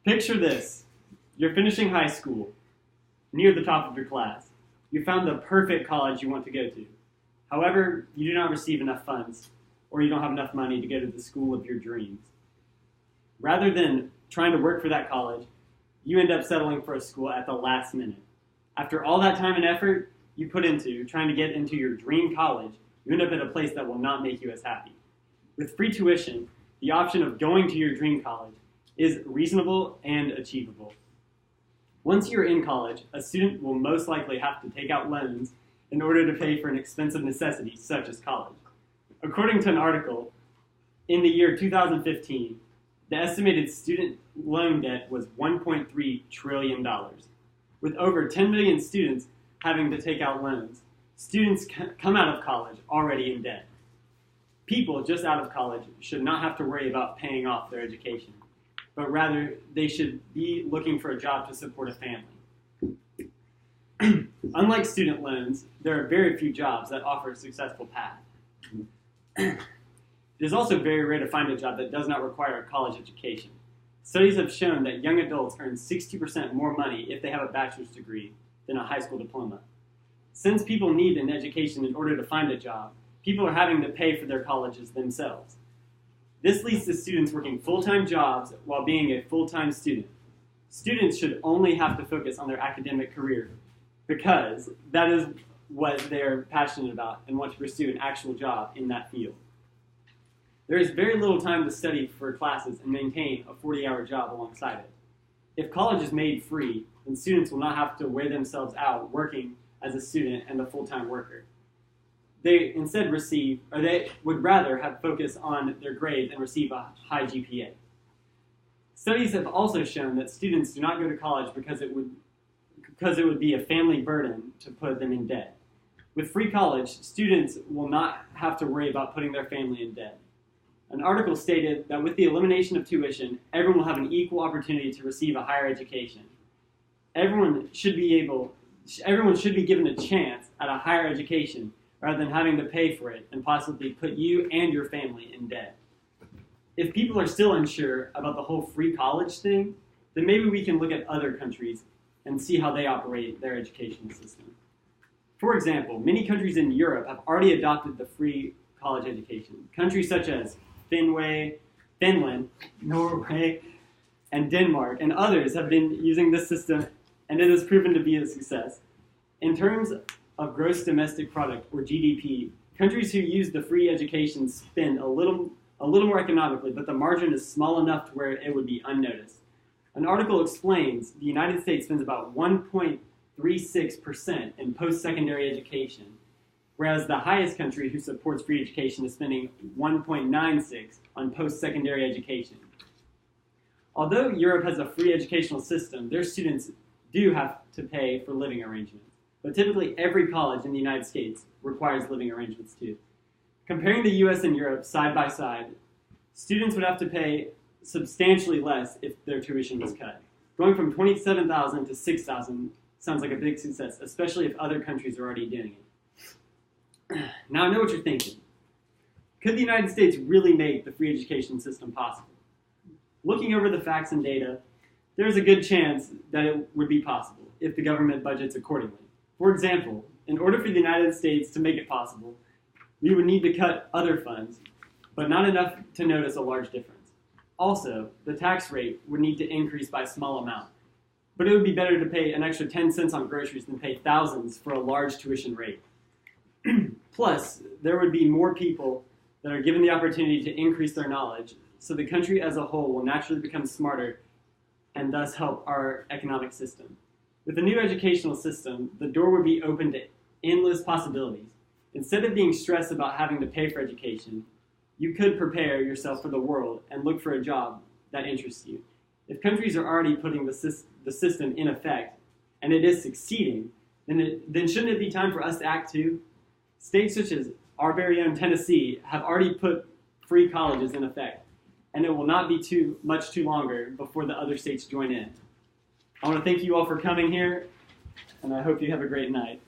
Picture this. You're finishing high school, near the top of your class. You found the perfect college you want to go to. However, you do not receive enough funds, or you don't have enough money to go to the school of your dreams. Rather than trying to work for that college, you end up settling for a school at the last minute. After all that time and effort you put into trying to get into your dream college, you end up at a place that will not make you as happy. With free tuition, the option of going to your dream college is reasonable and achievable. Once you're in college, a student will most likely have to take out loans in order to pay for an expensive necessity such as college. According to an article, in the year 2015, the estimated student loan debt was $1.3 trillion. With over 10 million students having to take out loans, students come out of college already in debt. People just out of college should not have to worry about paying off their education, but rather they should be looking for a job to support a family. Unlike student loans, there are very few jobs that offer a successful path. It is also very rare to find a job that does not require a college education. Studies have shown that young adults earn 60% more money if they have a bachelor's degree than a high school diploma. Since people need an education in order to find a job, people are having to pay for their colleges themselves. This leads to students working full-time jobs while being a full-time student. Students should only have to focus on their academic career because that is what they're passionate about and want to pursue an actual job in that field. There is very little time to study for classes and maintain a 40-hour job alongside it. If college is made free, then students will not have to wear themselves out working as a student and a full-time worker. They instead they would rather have focus on their grades and receive a high GPA. Studies have also shown that students do not go to college because it would be a family burden to put them in debt. With free college, students will not have to worry about putting their family in debt. An article stated that with the elimination of tuition, everyone will have an equal opportunity to receive a higher education. Everyone should be given a chance at a higher education rather than having to pay for it and possibly put you and your family in debt. If people are still unsure about the whole free college thing, then maybe we can look at other countries and see how they operate their educational system. For example, many countries in Europe have already adopted the free college education. Countries such as Finland, Norway, and Denmark, and others have been using this system, and it has proven to be a success. In terms of gross domestic product, or GDP, countries who use the free education spend a little more economically, but the margin is small enough to where it would be unnoticed. An article explains the United States spends about 1.36% in post-secondary education, whereas the highest country who supports free education is spending 1.96% on post-secondary education. Although Europe has a free educational system, their students do have to pay for living arrangements. But typically every college in the United States requires living arrangements too. Comparing the US and Europe side by side, students would have to pay substantially less if their tuition was cut. Going from $27,000 to $6,000 sounds like a big success, especially if other countries are already doing it. Now I know what you're thinking. Could the United States really make the free education system possible? Looking over the facts and data, there's a good chance that it would be possible if the government budgets accordingly. For example, in order for the United States to make it possible, we would need to cut other funds, but not enough to notice a large difference. Also, the tax rate would need to increase by a small amount, but it would be better to pay an extra 10 cents on groceries than pay thousands for a large tuition rate. Plus, there would be more people that are given the opportunity to increase their knowledge, so the country as a whole will naturally become smarter and thus help our economic system. With the new educational system, the door would be open to endless possibilities. Instead of being stressed about having to pay for education, you could prepare yourself for the world and look for a job that interests you. If countries are already putting the system in effect, and it is succeeding, then shouldn't it be time for us to act too? States such as our very own Tennessee have already put free colleges in effect, and it will not be too longer before the other states join in. I want to thank you all for coming here, and I hope you have a great night.